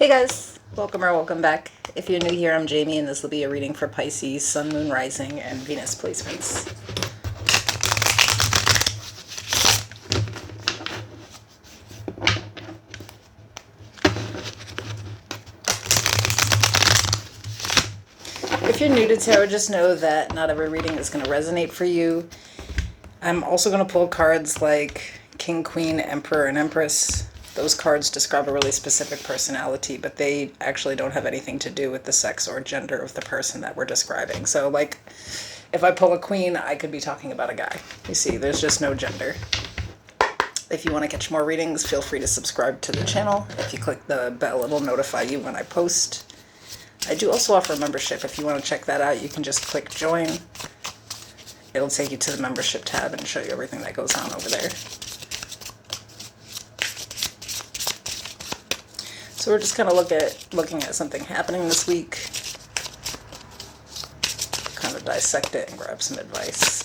Hey guys, welcome or welcome back. If you're new here, I'm Jamie, and this will be a reading for Pisces, Sun, Moon, Rising, and Venus placements. If you're new to tarot, just know that not every reading is going to resonate for you. I'm also going to pull cards like King, Queen, Emperor, and Empress. Those cards describe a really specific personality, but they actually don't have anything to do with the sex or gender of the person that we're describing. So, like, if I pull a queen, I could be talking about a guy. You see, there's just no gender. If you want to catch more readings, feel free to subscribe to the channel. If you click the bell, it'll notify you when I post. I do also offer a membership. If you want to check that out, you can just click join. It'll take you to the membership tab and show you everything that goes on over there. So we're just kind of looking at something happening this week. Kind of dissect it and grab some advice.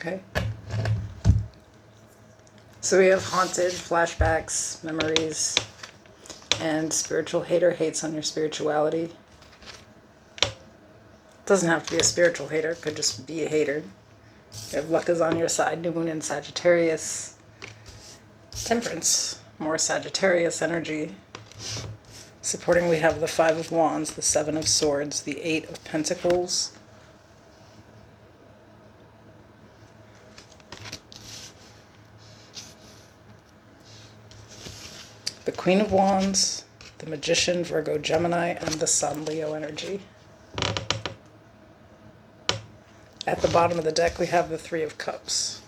Okay. So we have haunted, flashbacks, memories, and spiritual hater hates on your spirituality. Doesn't have to be a spiritual hater, it could just be a hater. You have luck is on your side, new moon in Sagittarius. Temperance, more Sagittarius energy. Supporting, we have the Five of Wands, the Seven of Swords, the Eight of Pentacles. The Queen of Wands, the Magician, Virgo, Gemini, and the Sun, Leo energy. At the bottom of the deck, we have the Three of Cups.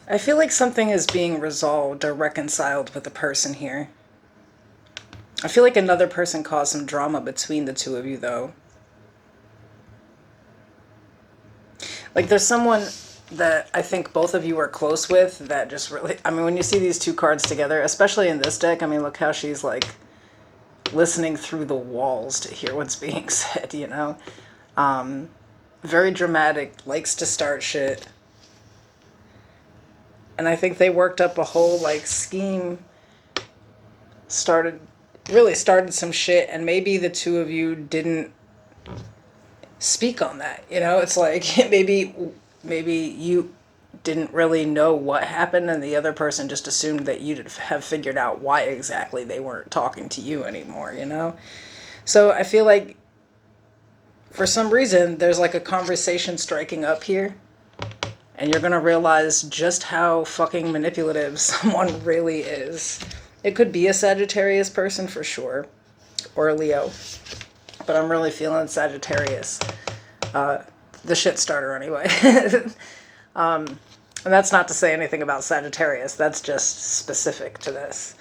I feel like something is being resolved or reconciled with the person here. I feel like another person caused some drama between the two of you, though. Like, there's someone that I think both of you are close with that just really... I mean, when you see these two cards together, especially in this deck, I mean, look how she's, like, listening through the walls to hear what's being said, you know? Very dramatic, likes to start shit. And I think they worked up a whole, like, scheme, really started some shit, and maybe the two of you didn't speak on that, you know? It's like, maybe you didn't really know what happened, and the other person just assumed that you'd have figured out why exactly they weren't talking to you anymore, you know? So I feel like, for some reason, there's like a conversation striking up here, and you're gonna realize just how fucking manipulative someone really is. It could be a Sagittarius person for sure, or a Leo, but I'm really feeling Sagittarius. The shit starter anyway. And that's not to say anything about Sagittarius, that's just specific to this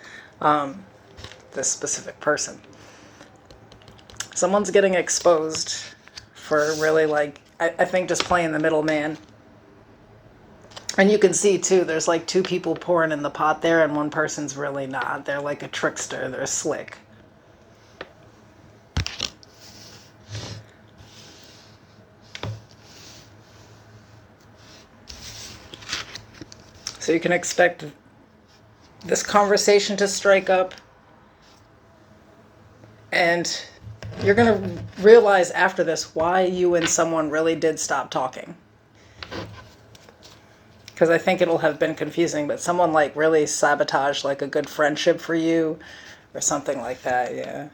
specific person. Someone's getting exposed for really, like, I think just playing the middleman. And you can see, too, there's like two people pouring in the pot there, and one person's really not. They're like a trickster. They're slick. So you can expect this conversation to strike up. And You're going to realize after this why you and someone really did stop talking. Because I think it'll have been confusing, but someone like really sabotaged like a good friendship for you or something like that, yeah.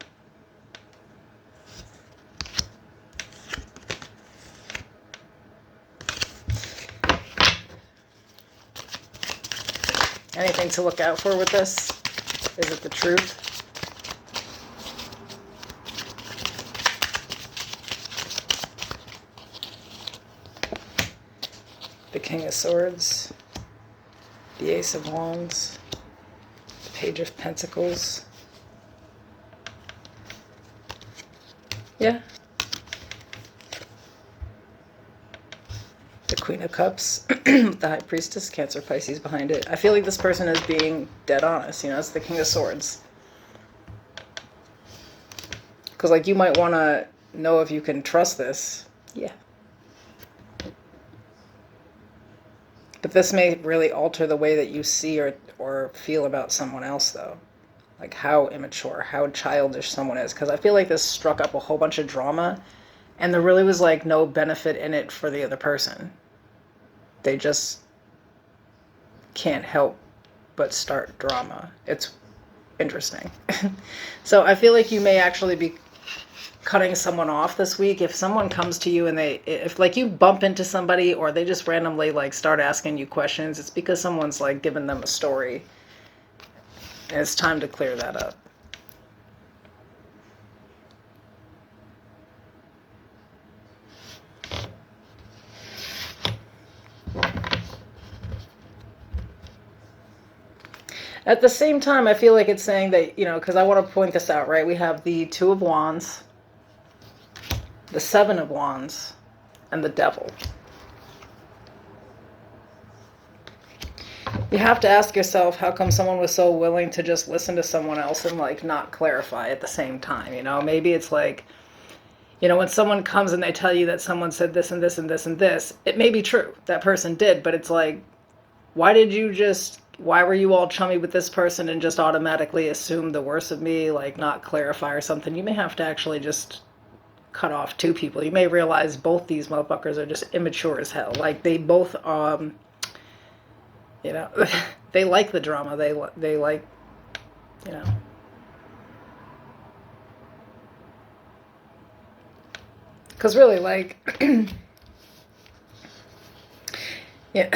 Anything to look out for with this? Is it the truth? The King of Swords, the Ace of Wands, the Page of Pentacles. Yeah. The Queen of Cups, the High Priestess, Cancer, Pisces behind it. I feel like this person is being dead honest, you know, it's the King of Swords. Because, like, you might want to know if you can trust this. Yeah. But this may really alter the way that you see or feel about someone else, though. Like how immature, how childish someone is. Because I feel like this struck up a whole bunch of drama, and there really was like no benefit in it for the other person. They just can't help but start drama. It's interesting. So I feel like you may actually be cutting someone off this week. If someone comes to you and if like you bump into somebody or they just randomly like start asking you questions, it's because someone's like giving them a story, and it's time to clear that up. At the same time, I feel like it's saying that, you know, because I want to point this out, right? We have the Two of Wands, the Seven of Wands, and the Devil. You have to ask yourself, how come someone was so willing to just listen to someone else and like not clarify at the same time? You know, maybe it's like, you know, when someone comes and they tell you that someone said this and this and this and this, it may be true. That person did, but it's like, why were you all chummy with this person and just automatically assume the worst of me, like not clarify or something? You may have to actually just cut off two people. You may realize both these motherfuckers are just immature as hell. Like they both, you know, they like the drama. They like, you know. Because really, like, yeah,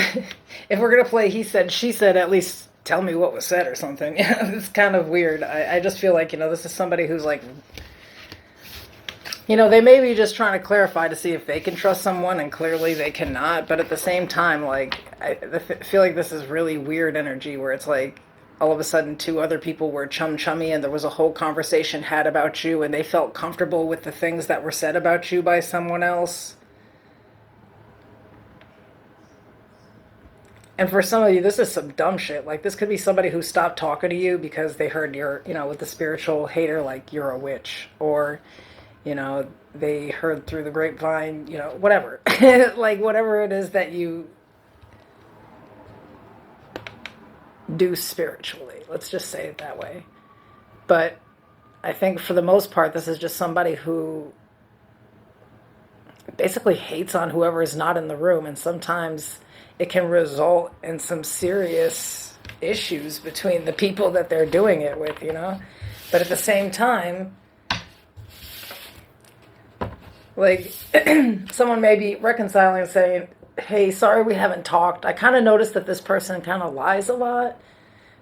if we're going to play he said, she said, at least tell me what was said or something. Yeah, it's kind of weird. I just feel like, you know, this is somebody who's like, you know, they may be just trying to clarify to see if they can trust someone, and clearly they cannot. But at the same time, like, I feel like this is really weird energy where it's like all of a sudden two other people were chummy and there was a whole conversation had about you and they felt comfortable with the things that were said about you by someone else. And for some of you, this is some dumb shit. Like, this could be somebody who stopped talking to you because they heard you're, you know, with the spiritual hater, like, you're a witch. Or, you know, they heard through the grapevine, you know, whatever. Like, whatever it is that you do spiritually. Let's just say it that way. But I think for the most part, this is just somebody who basically hates on whoever is not in the room. And sometimes it can result in some serious issues between the people that they're doing it with, you know? But at the same time, like, someone may be reconciling and saying, hey, sorry we haven't talked. I kind of noticed that this person kind of lies a lot.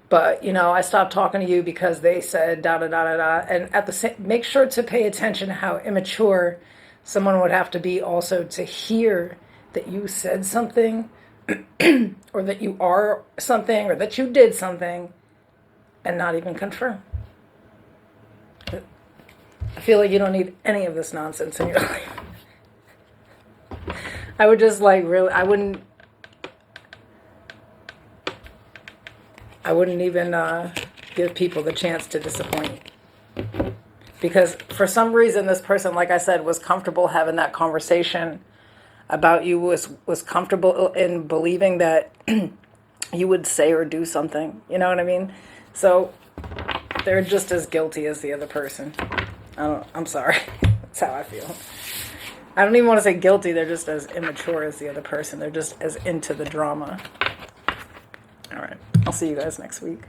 But, you know, I stopped talking to you because they said da-da-da-da-da. And at the same, make sure to pay attention how immature someone would have to be also to hear that you said something or that you are something or that you did something and not even confirm. I feel like you don't need any of this nonsense in your life. I would just like really, I wouldn't even give people the chance to disappoint. Because for some reason, this person, like I said, was comfortable having that conversation about you, was comfortable in believing that you would say or do something. You know what I mean? So they're just as guilty as the other person. I'm sorry. That's how I feel. I don't even want to say guilty. They're just as immature as the other person. They're just as into the drama. All right. I'll see you guys next week.